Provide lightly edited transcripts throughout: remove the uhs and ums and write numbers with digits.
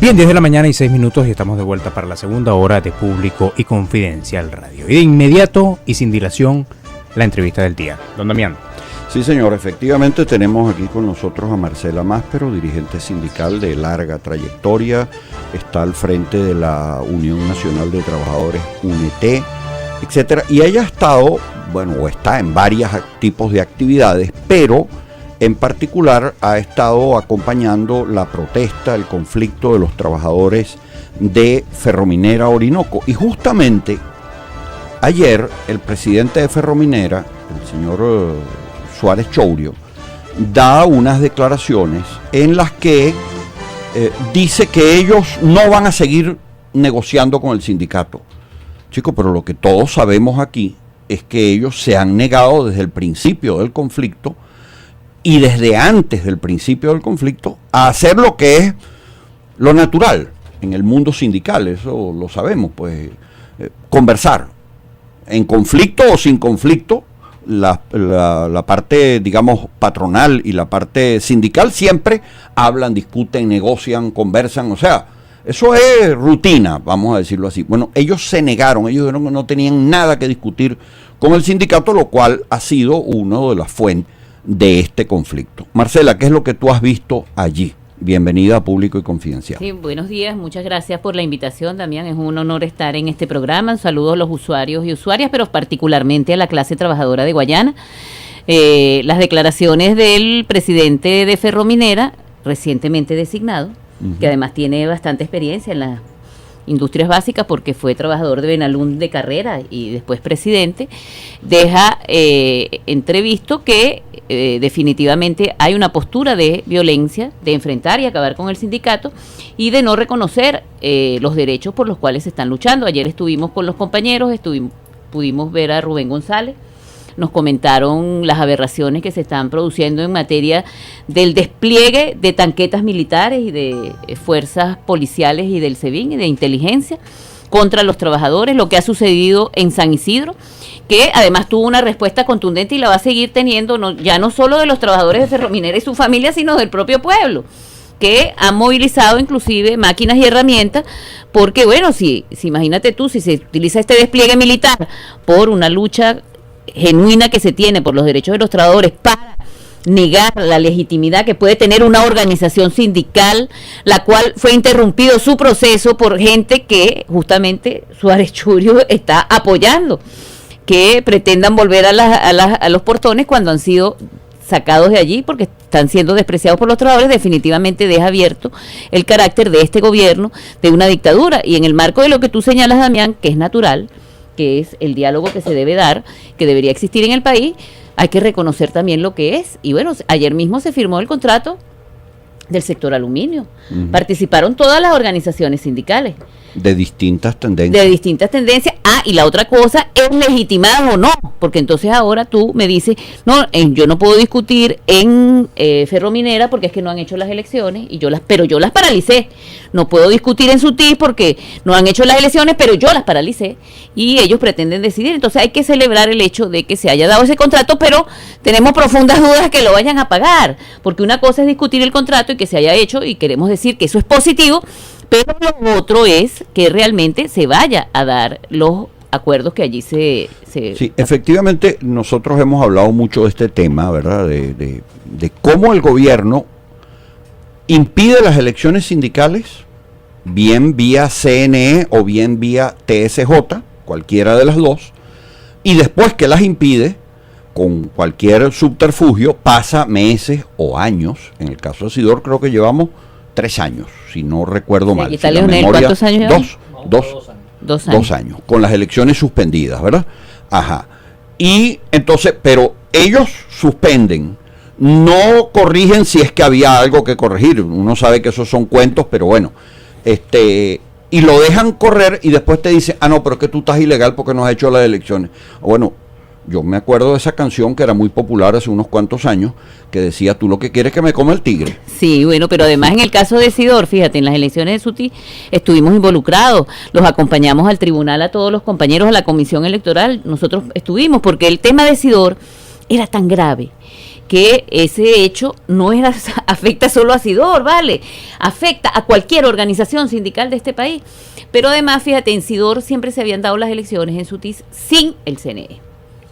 Bien, 10 de la mañana y 6 minutos y estamos de vuelta para la segunda hora de Público y Confidencial Radio. Y de inmediato y sin dilación, la entrevista del día. Don Damián. Sí, señor, efectivamente tenemos aquí con nosotros a Marcela Máspero, dirigente sindical de larga trayectoria, está al frente de la Unión Nacional de Trabajadores, UNT, etcétera, y ella ha estado, o está en varios tipos de actividades, pero en particular ha estado acompañando la protesta, el conflicto de los trabajadores de Ferrominera Orinoco. Y justamente ayer el presidente de Ferrominera, el señor Suárez Chourio, da unas declaraciones en las que dice que ellos no van a seguir negociando con el sindicato. Chicos, pero lo que todos sabemos aquí es que ellos se han negado desde el principio del conflicto y desde antes del principio del conflicto a hacer lo que es lo natural en el mundo sindical, eso lo sabemos, pues conversar, en conflicto o sin conflicto, la parte, digamos, patronal y la parte sindical siempre hablan, discuten, negocian, conversan, o sea, eso es rutina, vamos a decirlo así. Bueno, ellos se negaron, ellos dijeron que no tenían nada que discutir con el sindicato, lo cual ha sido una de las fuentes de este conflicto. Marcela, ¿qué es lo que tú has visto allí? Bienvenida a Público y Confidencial. Sí, buenos días, muchas gracias por la invitación, Damián, es un honor estar en este programa. Saludos a los usuarios y usuarias, pero particularmente a la clase trabajadora de Guayana. Las declaraciones del presidente de Ferrominera, recientemente designado, que además tiene bastante experiencia en las industrias básicas porque fue trabajador de Benalún de carrera y después presidente, deja entrevisto que definitivamente hay una postura de violencia, de enfrentar y acabar con el sindicato y de no reconocer los derechos por los cuales se están luchando. Ayer estuvimos con los compañeros, pudimos ver a Rubén González, nos comentaron las aberraciones que se están produciendo en materia del despliegue de tanquetas militares y de fuerzas policiales y del SEBIN y de inteligencia contra los trabajadores, lo que ha sucedido en San Isidro, que además tuvo una respuesta contundente y la va a seguir teniendo, ya no solo de los trabajadores de Ferrominera y su familia, sino del propio pueblo, que han movilizado inclusive máquinas y herramientas, porque si imagínate tú, si se utiliza este despliegue militar por una lucha genuina que se tiene por los derechos de los trabajadores para negar la legitimidad que puede tener una organización sindical, la cual fue interrumpido su proceso por gente que justamente Suárez Chourio está apoyando, que pretendan volver a los portones cuando han sido sacados de allí porque están siendo despreciados por los trabajadores. Definitivamente deja abierto el carácter de este gobierno de una dictadura, y en el marco de lo que tú señalas, Damián, que es natural, que es el diálogo que se debe dar, que debería existir en el país, hay que reconocer también lo que es. Y ayer mismo se firmó el contrato del sector aluminio. Participaron todas las organizaciones sindicales. De distintas tendencias. Y la otra cosa, ¿es legitimada o no? Porque entonces ahora tú me dices, no, yo no puedo discutir en Ferrominera porque es que no han hecho las elecciones, pero yo las paralicé. No puedo discutir en Sutis porque no han hecho las elecciones, pero yo las paralicé. Y ellos pretenden decidir. Entonces hay que celebrar el hecho de que se haya dado ese contrato, pero tenemos profundas dudas que lo vayan a pagar. Porque una cosa es discutir el contrato y que se haya hecho, y queremos decir que eso es positivo, pero lo otro es que realmente se vaya a dar los acuerdos que allí se... Sí, efectivamente nosotros hemos hablado mucho de este tema, ¿verdad? De cómo el gobierno impide las elecciones sindicales, bien vía CNE o bien vía TSJ, cualquiera de las dos, y después que las impide, con cualquier subterfugio, pasa meses o años. En el caso de Sidor creo que llevamos 3 años, si no recuerdo mal. Si ¿cuántos años? Dos años, con las elecciones suspendidas, ¿verdad? Ajá. Y entonces, pero ellos suspenden, no corrigen si es que había algo que corregir. Uno sabe que esos son cuentos, pero bueno, y lo dejan correr y después te dicen, no, pero es que tú estás ilegal porque no has hecho las elecciones. Bueno, yo me acuerdo de esa canción que era muy popular hace unos cuantos años, que decía, tú lo que quieres es que me coma el tigre. Sí, pero además en el caso de Sidor, fíjate, en las elecciones de Suti estuvimos involucrados, los acompañamos al tribunal a todos los compañeros, a la comisión electoral, nosotros estuvimos, porque el tema de Sidor era tan grave que ese hecho no era, afecta solo a Sidor, ¿vale? Afecta a cualquier organización sindical de este país. Pero además, fíjate, en Sidor siempre se habían dado las elecciones en Sutis sin el CNE.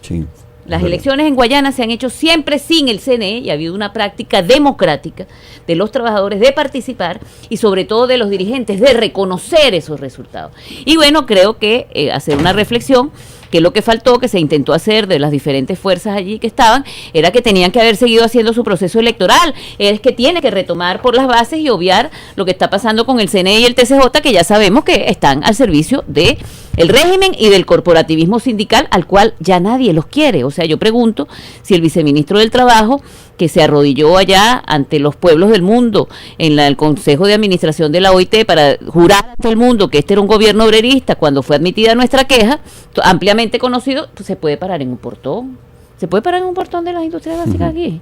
Sí. Las elecciones en Guayana se han hecho siempre sin el CNE y ha habido una práctica democrática de los trabajadores de participar y sobre todo de los dirigentes de reconocer esos resultados. Y bueno, creo que hacer una reflexión, que lo que faltó, que se intentó hacer de las diferentes fuerzas allí que estaban, era que tenían que haber seguido haciendo su proceso electoral, es que tiene que retomar por las bases y obviar lo que está pasando con el CNE y el TCJ, que ya sabemos que están al servicio de el régimen y del corporativismo sindical, al cual ya nadie los quiere. O sea, yo pregunto si el viceministro del Trabajo, que se arrodilló allá ante los pueblos del mundo en el Consejo de Administración de la OIT para jurar ante el mundo que este era un gobierno obrerista, cuando fue admitida nuestra queja, ampliamente conocido, pues se puede parar en un portón. Se puede parar en un portón de las industrias básicas aquí.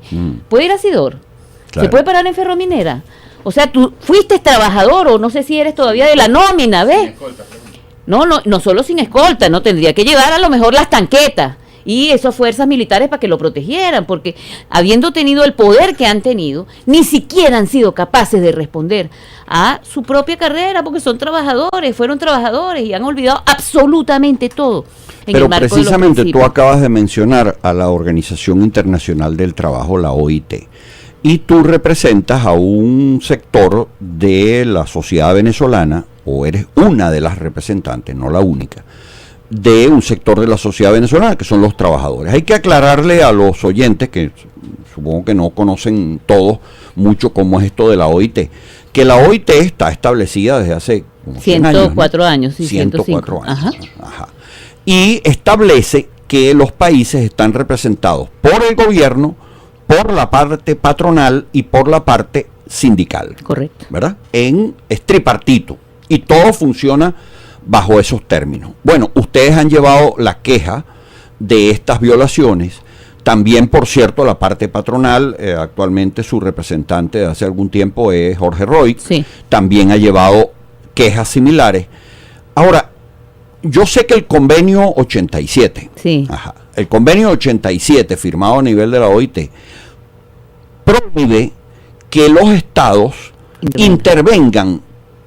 Puede ir a Sidor. Claro. Se puede parar en Ferrominera. O sea, tú fuiste trabajador o no sé si eres todavía de la nómina, ¿ves? No solo sin escolta, no tendría que llevar a lo mejor las tanquetas y esas fuerzas militares para que lo protegieran, porque habiendo tenido el poder que han tenido, ni siquiera han sido capaces de responder a su propia carrera, porque son trabajadores, fueron trabajadores y han olvidado absolutamente todo. Pero precisamente tú acabas de mencionar a la Organización Internacional del Trabajo, la OIT, y tú representas a un sector de la sociedad venezolana, o eres una de las representantes, no la única, de un sector de la sociedad venezolana, que son los trabajadores. Hay que aclararle a los oyentes, que supongo que no conocen todos mucho cómo es esto de la OIT, que la OIT está establecida desde hace 104 años, sí, 104 años. Ajá. Y establece que los países están representados por el gobierno, por la parte patronal y por la parte sindical. Correcto. ¿Verdad? Es tripartito y todo funciona bajo esos términos. Bueno, ustedes han llevado la queja de estas violaciones. También, por cierto, la parte patronal, actualmente su representante de hace algún tiempo es Jorge Roy, sí. También ha llevado quejas similares. Ahora, yo sé que el convenio 87, sí. El convenio 87 firmado a nivel de la OIT, prohíbe que los estados intervengan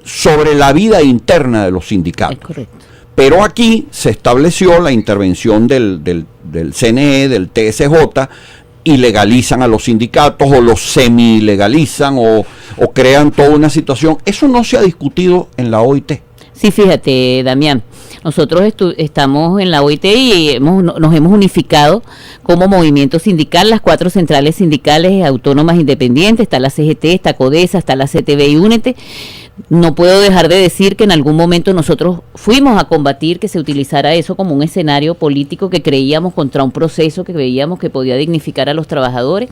sobre la vida interna de los sindicatos. Es correcto. Pero aquí se estableció la intervención del CNE, del TSJ, y legalizan a los sindicatos o los semi-legalizan o crean toda una situación. Eso no se ha discutido en la OIT. Sí, fíjate, Damián, nosotros estamos en la OIT y nos hemos unificado como movimiento sindical, las 4 centrales sindicales autónomas independientes, está la CGT, está CODESA, está la CTB y Únete. No puedo dejar de decir que en algún momento nosotros fuimos a combatir que se utilizara eso como un escenario político que creíamos contra un proceso que veíamos que podía dignificar a los trabajadores.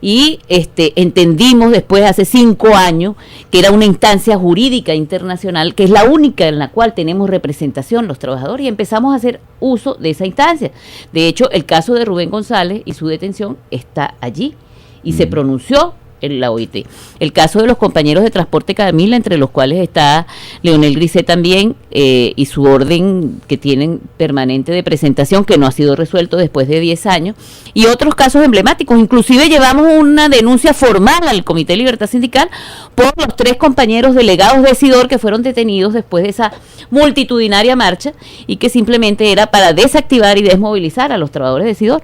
Y entendimos después, hace 5 años, que era una instancia jurídica internacional, que es la única en la cual tenemos representación los trabajadores, y empezamos a hacer uso de esa instancia. De hecho, el caso de Rubén González y su detención está allí, y se pronunció en la OIT. El caso de los compañeros de Transporte Camila, entre los cuales está Leonel Grisé también, y su orden que tienen permanente de presentación, que no ha sido resuelto después de 10 años, y otros casos emblemáticos. Inclusive llevamos una denuncia formal al Comité de Libertad Sindical por los 3 compañeros delegados de Sidor que fueron detenidos después de esa multitudinaria marcha, y que simplemente era para desactivar y desmovilizar a los trabajadores de Sidor.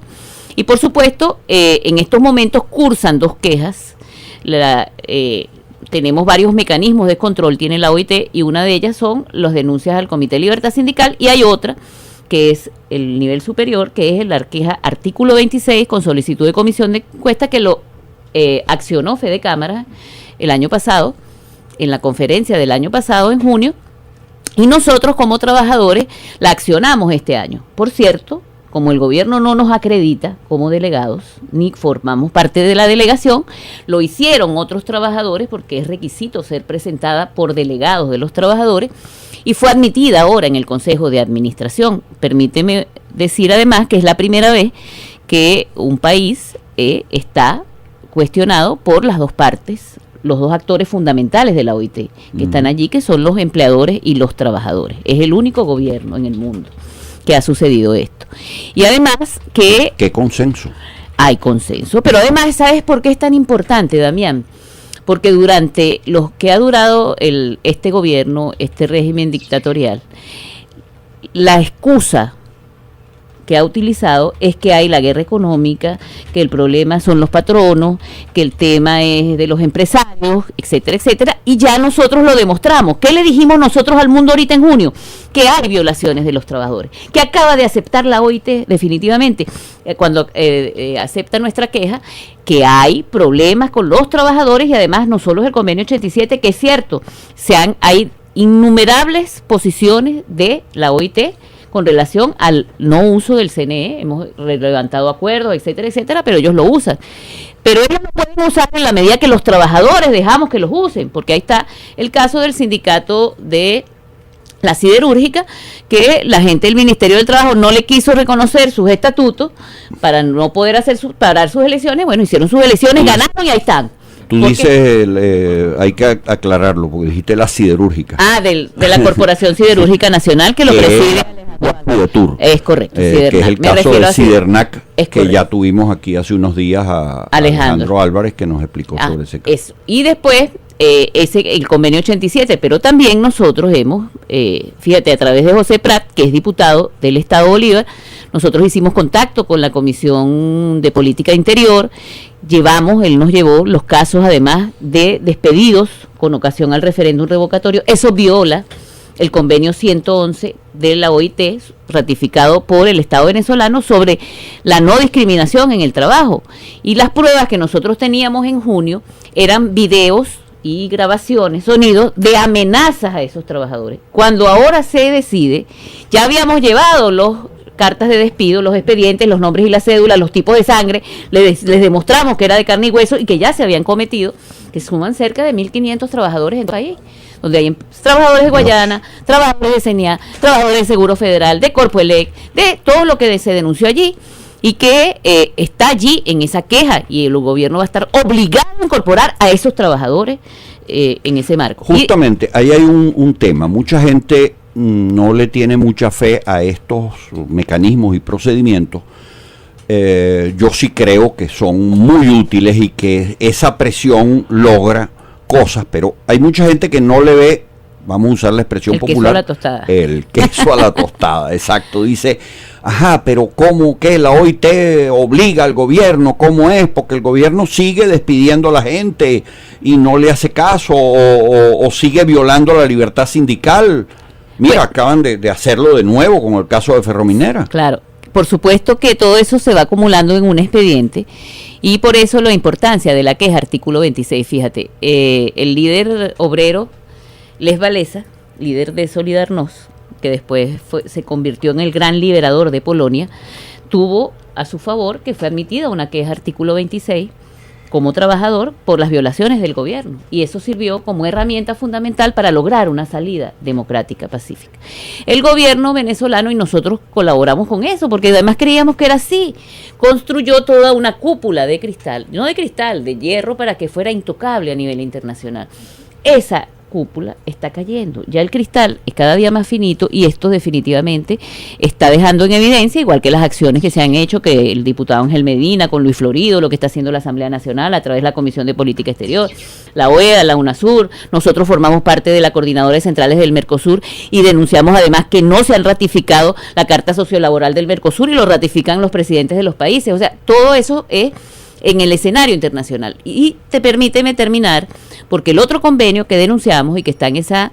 Y por supuesto, en estos momentos cursan 2 quejas. Tenemos varios mecanismos de control, tiene la OIT, y una de ellas son las denuncias al Comité de Libertad Sindical, y hay otra que es el nivel superior, que es la queja artículo 26 con solicitud de comisión de encuesta, que lo accionó Fede Cámara el año pasado, en la conferencia del año pasado, en junio, y nosotros como trabajadores la accionamos este año. Por cierto, como el gobierno no nos acredita como delegados, ni formamos parte de la delegación, lo hicieron otros trabajadores porque es requisito ser presentada por delegados de los trabajadores, y fue admitida ahora en el Consejo de Administración. Permíteme decir además que es la primera vez que un país está cuestionado por las 2 partes, los 2 actores fundamentales de la OIT, que están allí, que son los empleadores y los trabajadores. Es el único gobierno en el mundo que ha sucedido esto. Y además que... ¿Qué consenso? hay consenso. Pero además, ¿sabes por qué es tan importante, Damián? Porque durante los que ha durado este gobierno, este régimen dictatorial, la excusa que ha utilizado es que hay la guerra económica, que el problema son los patronos, que el tema es de los empresarios, etcétera, etcétera, y ya nosotros lo demostramos. ¿Qué le dijimos nosotros al mundo ahorita en junio? Que hay violaciones de los trabajadores, que acaba de aceptar la OIT definitivamente, cuando acepta nuestra queja, que hay problemas con los trabajadores y además no solo es el convenio 87, que es cierto, hay innumerables posiciones de la OIT con relación al no uso del CNE, hemos levantado acuerdos, etcétera, etcétera, pero ellos lo usan. Pero ellos no pueden usar en la medida que los trabajadores dejamos que los usen, porque ahí está el caso del sindicato de la siderúrgica, que la gente del Ministerio del Trabajo no le quiso reconocer sus estatutos para no poder parar sus elecciones. Bueno, hicieron sus elecciones, ganaron y ahí están. Tú dices, hay que aclararlo, porque dijiste la siderúrgica. De la Corporación Siderúrgica Nacional, que lo preside Alejandro. Es correcto, que es el caso de Sidernac, que ya tuvimos aquí hace unos días a Alejandro Álvarez, que nos explicó sobre ese caso. Eso. Y después, el convenio 87, pero también nosotros hemos, fíjate, a través de José Prat, que es diputado del Estado Bolívar, nosotros hicimos contacto con la Comisión de Política Interior, él nos llevó los casos además de despedidos con ocasión al referéndum revocatorio. Eso viola el convenio 111 de la OIT, ratificado por el Estado venezolano, sobre la no discriminación en el trabajo. Y las pruebas que nosotros teníamos en junio eran videos y grabaciones, sonidos de amenazas a esos trabajadores. Cuando ahora se decide, ya habíamos llevado los cartas de despido, los expedientes, los nombres y la cédula, los tipos de sangre, les demostramos que era de carne y hueso y que ya se habían cometido, que suman cerca de 1.500 trabajadores en el país, donde hay trabajadores de Guayana, trabajadores de CENIA, trabajadores de Seguro Federal, de Corpoelec, de todo lo que se denunció allí, y que está allí en esa queja, y el gobierno va a estar obligado a incorporar a esos trabajadores en ese marco. Justamente, ahí hay un tema, mucha gente no le tiene mucha fe a estos mecanismos y procedimientos. Yo sí creo que son muy útiles y que esa presión logra cosas, pero hay mucha gente que no le ve, vamos a usar la expresión popular, queso a la tostada. El queso a la tostada, exacto. Dice, pero ¿cómo que la OIT obliga al gobierno? ¿Cómo es? Porque el gobierno sigue despidiendo a la gente y no le hace caso, o sigue violando la libertad sindical. Mira, acaban de hacerlo de nuevo con el caso de Ferrominera. Claro, por supuesto que todo eso se va acumulando en un expediente, y por eso la importancia de la queja, artículo 26, fíjate, el líder obrero Les Walesa, líder de Solidarność, que después se convirtió en el gran liberador de Polonia, tuvo a su favor que fue admitida una queja, artículo 26, como trabajador por las violaciones del gobierno, y eso sirvió como herramienta fundamental para lograr una salida democrática pacífica. El gobierno venezolano, y nosotros colaboramos con eso, porque además creíamos que era así, construyó toda una cúpula de cristal, no de cristal, de hierro, para que fuera intocable a nivel internacional. Esa cúpula está cayendo, ya el cristal es cada día más finito, y esto definitivamente está dejando en evidencia, igual que las acciones que se han hecho, que el diputado Ángel Medina con Luis Florido, lo que está haciendo la Asamblea Nacional a través de la Comisión de Política Exterior, la OEA, la UNASUR. Nosotros formamos parte de la Coordinadora de Centrales del Mercosur y denunciamos además que no se han ratificado la Carta Sociolaboral del Mercosur, y lo ratifican los presidentes de los países. O sea, todo eso es en el escenario internacional. Y permíteme terminar, porque el otro convenio que denunciamos y que está en esa,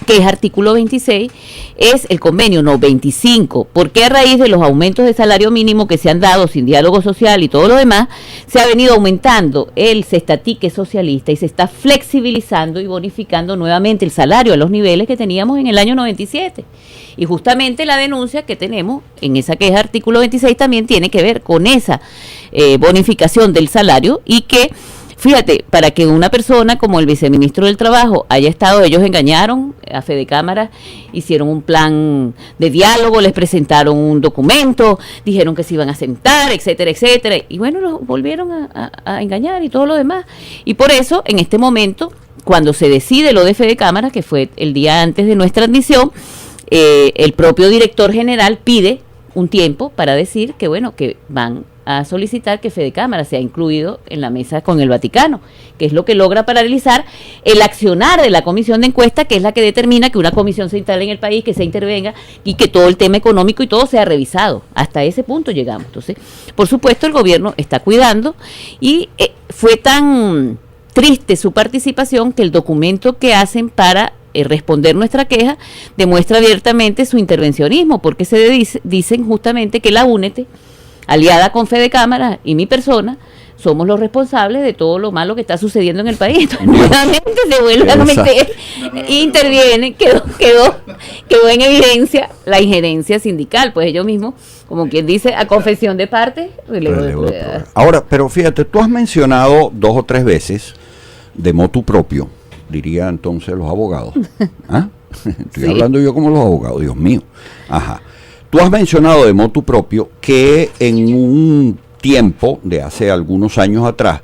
que es artículo 26, es el convenio 25, porque a raíz de los aumentos de salario mínimo que se han dado sin diálogo social y todo lo demás, se ha venido aumentando el cestatique socialista y se está flexibilizando y bonificando nuevamente el salario a los niveles que teníamos en el año 97. Y justamente la denuncia que tenemos en esa queja artículo 26 también tiene que ver con esa bonificación del salario, y que, fíjate, para que una persona como el viceministro del Trabajo haya estado, ellos engañaron a Fede Cámara, hicieron un plan de diálogo, les presentaron un documento, dijeron que se iban a sentar, etcétera, etcétera, y bueno, los volvieron a engañar y todo lo demás. Y por eso, en este momento, cuando se decide lo de Fede Cámara, que fue el día antes de nuestra admisión, el propio director general pide un tiempo para decir que, bueno, que van a solicitar que Fede Cámara sea incluido en la mesa con el Vaticano, que es lo que logra paralizar el accionar de la comisión de encuesta, que es la que determina que una comisión se instale en el país, que se intervenga y que todo el tema económico y todo sea revisado. Hasta ese punto llegamos. Entonces, por supuesto, el gobierno está cuidando y fue tan triste su participación que el documento que hacen para responder nuestra queja demuestra abiertamente su intervencionismo, porque dicen justamente que la UNET, aliada con Fede Cámara y mi persona, somos los responsables de todo lo malo que está sucediendo en el país. Entonces, nuevamente se vuelve a meter, interviene, quedó en evidencia la injerencia sindical, pues ellos mismos, como quien dice, a confesión de parte. Ahora, pero fíjate, tú has mencionado 2 o 3 veces de motu propio, diría entonces los abogados. ¿Ah? Estoy hablando yo como los abogados, Dios mío. Ajá. Tú has mencionado de motu propio que en un tiempo, de hace algunos años atrás,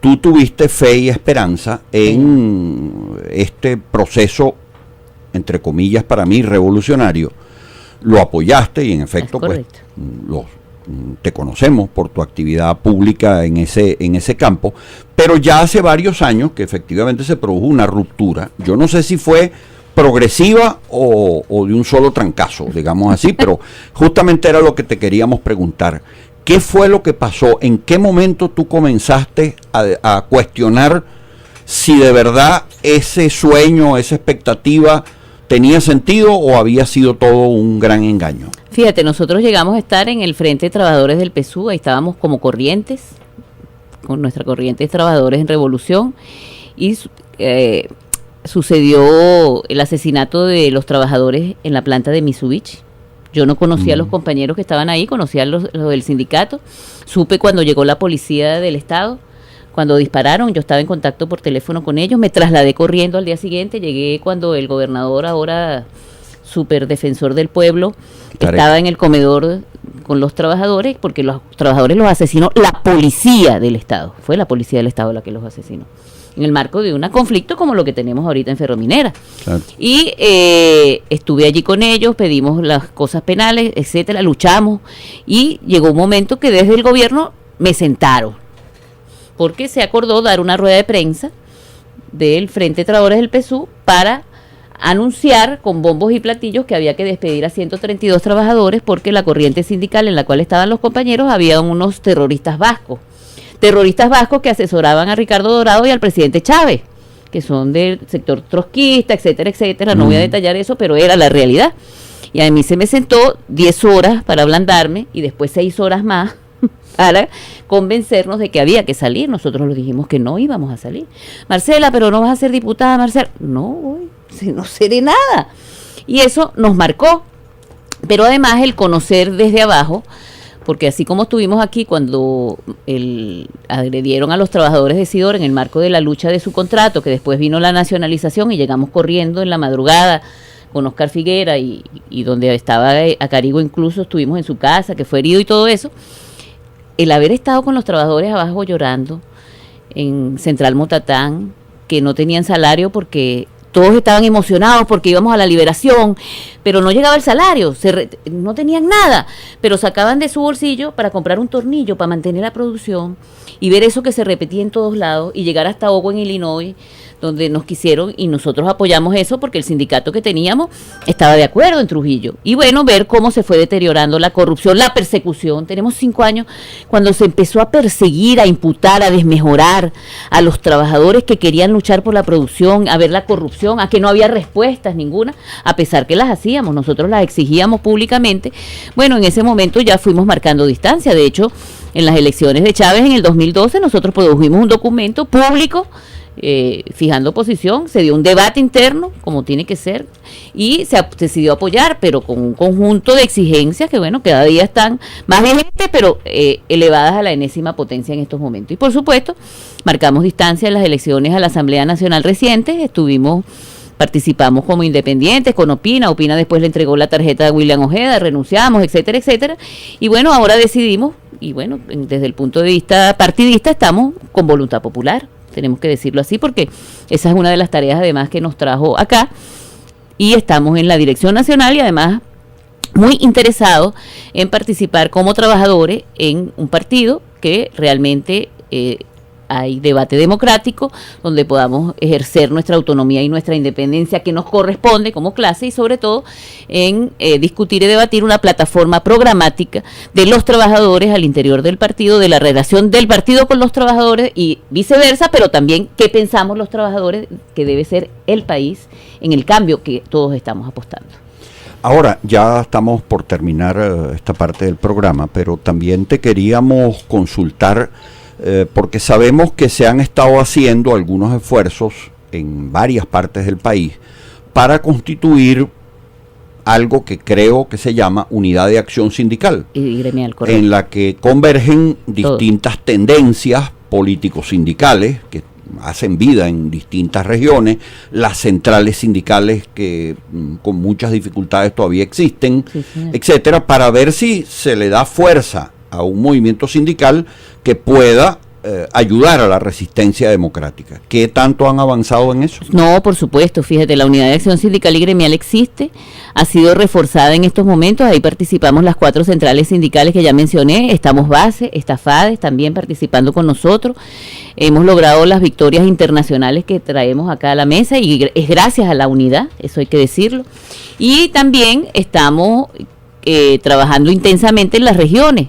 tú tuviste fe y esperanza en este proceso, entre comillas, para mí, revolucionario. Lo apoyaste y en efecto, pues, te conocemos por tu actividad pública en ese campo, pero ya hace varios años que efectivamente se produjo una ruptura. Yo no sé si fue progresiva o de un solo trancazo, digamos así, pero justamente era lo que te queríamos preguntar. ¿Qué fue lo que pasó? ¿En qué momento tú comenzaste a cuestionar si de verdad ese sueño, esa expectativa tenía sentido o había sido todo un gran engaño? Fíjate, nosotros llegamos a estar en el Frente de Trabajadores del PSU, ahí estábamos como Corrientes, con nuestra corriente de Trabajadores en Revolución, y sucedió el asesinato de los trabajadores en la planta de Mitsubishi. Yo no conocía a los compañeros que estaban ahí, conocía a los del sindicato. Supe cuando llegó la policía del estado, cuando dispararon, yo estaba en contacto por teléfono con ellos, me trasladé corriendo al día siguiente, llegué cuando el gobernador, ahora súper defensor del pueblo, estaba en el comedor con los trabajadores, porque los trabajadores los asesinó la policía del estado, fue la policía del estado la que los asesinó, en el marco de un conflicto como lo que tenemos ahorita en Ferrominera. Claro. Y estuve allí con ellos, pedimos las cosas penales, etcétera, luchamos, y llegó un momento que desde el gobierno me sentaron, porque se acordó dar una rueda de prensa del Frente de Trabajadores del PSU para anunciar con bombos y platillos que había que despedir a 132 trabajadores porque la corriente sindical en la cual estaban los compañeros había unos terroristas vascos que asesoraban a Ricardo Dorado y al presidente Chávez, que son del sector trotskista, etcétera, etcétera. No voy a detallar eso, pero era la realidad. Y a mí se me sentó 10 horas para ablandarme y después 6 horas más para convencernos de que había que salir. Nosotros les dijimos que no íbamos a salir. Marcela, pero no vas a ser diputada, Marcela. No voy, no seré nada. Y eso nos marcó. Pero además el conocer desde abajo, porque así como estuvimos aquí cuando agredieron a los trabajadores de Sidor en el marco de la lucha de su contrato, que después vino la nacionalización y llegamos corriendo en la madrugada con Oscar Figuera y donde estaba Acarigo, incluso estuvimos en su casa, que fue herido y todo eso. El haber estado con los trabajadores abajo llorando en Central Motatán, que no tenían salario porque todos estaban emocionados porque íbamos a la liberación, pero no llegaba el salario, no tenían nada, pero sacaban de su bolsillo para comprar un tornillo para mantener la producción y ver eso que se repetía en todos lados y llegar hasta Owen, Illinois, donde nos quisieron, y nosotros apoyamos eso porque el sindicato que teníamos estaba de acuerdo en Trujillo. Y bueno, ver cómo se fue deteriorando la corrupción, la persecución. Tenemos 5 años cuando se empezó a perseguir, a imputar, a desmejorar a los trabajadores que querían luchar por la producción, a ver la corrupción, a que no había respuestas ninguna, a pesar que las hacíamos, nosotros las exigíamos públicamente. Bueno, en ese momento ya fuimos marcando distancia. De hecho, en las elecciones de Chávez en el 2012 nosotros produjimos un documento público fijando posición, se dio un debate interno como tiene que ser y se decidió apoyar, pero con un conjunto de exigencias que bueno, cada día están más vigentes, pero elevadas a la enésima potencia en estos momentos. Y por supuesto, marcamos distancia en las elecciones a la Asamblea Nacional recientes, participamos como independientes con Opina después le entregó la tarjeta a William Ojeda, renunciamos, etcétera, etcétera, y bueno, ahora decidimos, y bueno, desde el punto de vista partidista estamos con voluntad popular. Tenemos que decirlo así porque esa es una de las tareas además que nos trajo acá y estamos en la dirección nacional y además muy interesados en participar como trabajadores en un partido que realmente hay debate democrático, donde podamos ejercer nuestra autonomía y nuestra independencia que nos corresponde como clase, y sobre todo en discutir y debatir una plataforma programática de los trabajadores al interior del partido, de la relación del partido con los trabajadores y viceversa, pero también qué pensamos los trabajadores que debe ser el país en el cambio que todos estamos apostando. Ahora, ya estamos por terminar esta parte del programa, pero también te queríamos consultar, porque sabemos que se han estado haciendo algunos esfuerzos en varias partes del país para constituir algo que creo que se llama Unidad de Acción Sindical, y gremial, correcto, en la que convergen distintas tendencias político-sindicales que hacen vida en distintas regiones, las centrales sindicales que con muchas dificultades todavía existen, sí, etcétera, para ver si se le da fuerza a un movimiento sindical que pueda ayudar a la resistencia democrática. ¿Qué tanto han avanzado en eso? No, por supuesto, fíjate, la Unidad de Acción Sindical y Gremial existe, ha sido reforzada en estos momentos, ahí participamos las 4 centrales sindicales que ya mencioné, estamos Base, está FADES también participando con nosotros, hemos logrado las victorias internacionales que traemos acá a la mesa y es gracias a la unidad, eso hay que decirlo, y también estamos trabajando intensamente en las regiones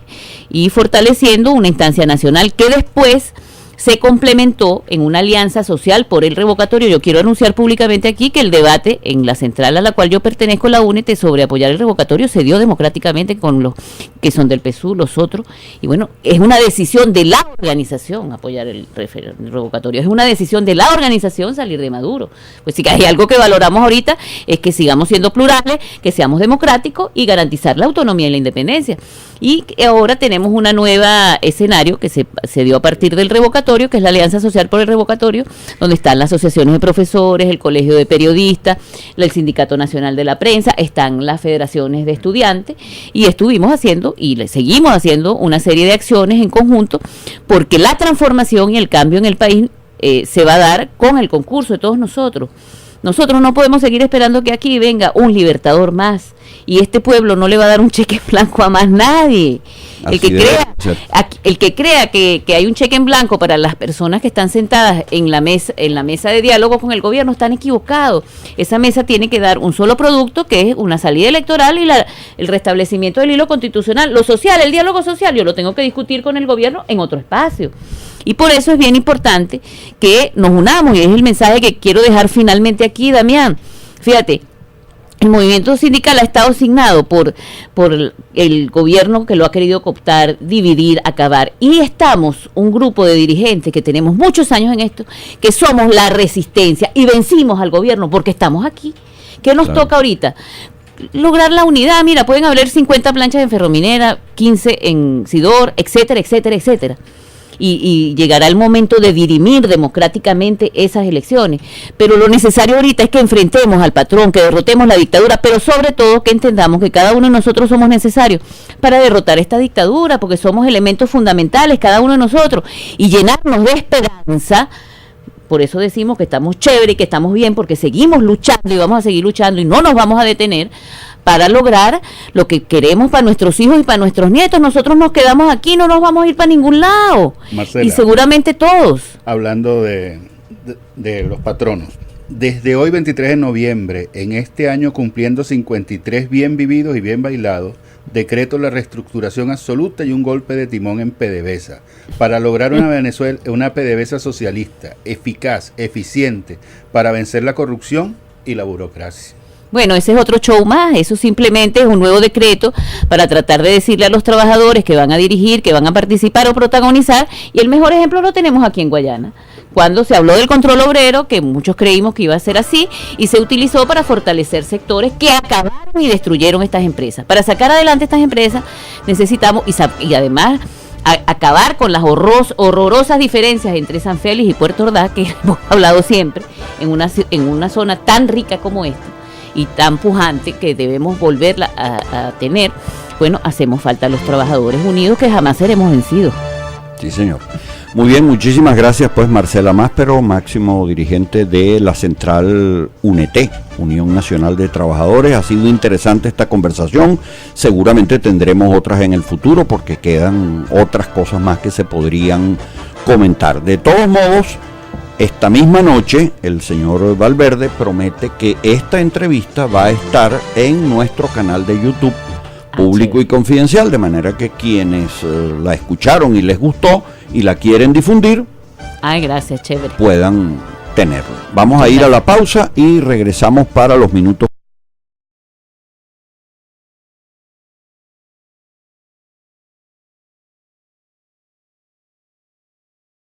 y fortaleciendo una instancia nacional que después se complementó en una alianza social por el revocatorio. Yo quiero anunciar públicamente aquí que el debate en la central a la cual yo pertenezco, la UNET, sobre apoyar el revocatorio se dio democráticamente con los que son del PSUV, los otros, y bueno, es una decisión de la organización apoyar el revocatorio, es una decisión de la organización salir de Maduro. Pues si hay algo que valoramos ahorita es que sigamos siendo plurales, que seamos democráticos y garantizar la autonomía y la independencia. Y ahora tenemos una nueva escenario que se dio a partir del revocatorio, que es la Alianza Social por el Revocatorio, donde están las asociaciones de profesores, el Colegio de Periodistas, el Sindicato Nacional de la Prensa, están las federaciones de estudiantes, y estuvimos haciendo, y le seguimos haciendo, una serie de acciones en conjunto, porque la transformación y el cambio en el país se va a dar con el concurso de todos nosotros. Nosotros no podemos seguir esperando que aquí venga un libertador más, y este pueblo no le va a dar un cheque en blanco a más nadie. El que crea que hay un cheque en blanco para las personas que están sentadas en la mesa de diálogo con el gobierno, están equivocados. Esa mesa tiene que dar un solo producto, que es una salida electoral y el restablecimiento del hilo constitucional. Lo social, el diálogo social, yo lo tengo que discutir con el gobierno en otro espacio. Y por eso es bien importante que nos unamos, y es el mensaje que quiero dejar finalmente aquí, Damián. Fíjate, el movimiento sindical ha estado asignado por el gobierno, que lo ha querido cooptar, dividir, acabar, y estamos un grupo de dirigentes que tenemos muchos años en esto, que somos la resistencia y vencimos al gobierno porque estamos aquí. ¿Qué nos toca ahorita? Lograr la unidad. Mira, pueden haber 50 planchas en Ferrominera, 15 en Sidor, etcétera, etcétera, etcétera. Y llegará el momento de dirimir democráticamente esas elecciones, pero lo necesario ahorita es que enfrentemos al patrón, que derrotemos la dictadura, pero sobre todo que entendamos que cada uno de nosotros somos necesarios para derrotar esta dictadura, porque somos elementos fundamentales, cada uno de nosotros, y llenarnos de esperanza. Por eso decimos que estamos chévere y que estamos bien, porque seguimos luchando y vamos a seguir luchando y no nos vamos a detener para lograr lo que queremos para nuestros hijos y para nuestros nietos. Nosotros nos quedamos aquí, no nos vamos a ir para ningún lado. Marcela, y seguramente todos. Hablando de los patronos, desde hoy 23 de noviembre, en este año cumpliendo 53 bien vividos y bien bailados, decreto la reestructuración absoluta y un golpe de timón en PDVSA para lograr una PDVSA socialista, eficaz, eficiente, para vencer la corrupción y la burocracia. Bueno, ese es otro show más, eso simplemente es un nuevo decreto para tratar de decirle a los trabajadores que van a dirigir, que van a participar o protagonizar, y el mejor ejemplo lo tenemos aquí en Guayana, cuando se habló del control obrero, que muchos creímos que iba a ser así, y se utilizó para fortalecer sectores que acabaron y destruyeron estas empresas. Para sacar adelante estas empresas necesitamos, y además acabar con las horrorosas diferencias entre San Félix y Puerto Ordaz, que hemos hablado siempre, en una zona tan rica como esta, y tan pujante, que debemos volverla a tener. Bueno, hacemos falta los trabajadores unidos, que jamás seremos vencidos. Sí, señor. Muy bien, muchísimas gracias pues Marcela Máspero, máximo dirigente de la central UNET, Unión Nacional de Trabajadores. Ha sido interesante esta conversación, seguramente tendremos otras en el futuro porque quedan otras cosas más que se podrían comentar. De todos modos, esta misma noche el señor Valverde promete que esta entrevista va a estar en nuestro canal de YouTube Público y Confidencial, de manera que quienes la escucharon y les gustó y la quieren difundir, gracias, chévere, puedan tenerlo. Vamos a ir a la pausa y regresamos para los minutos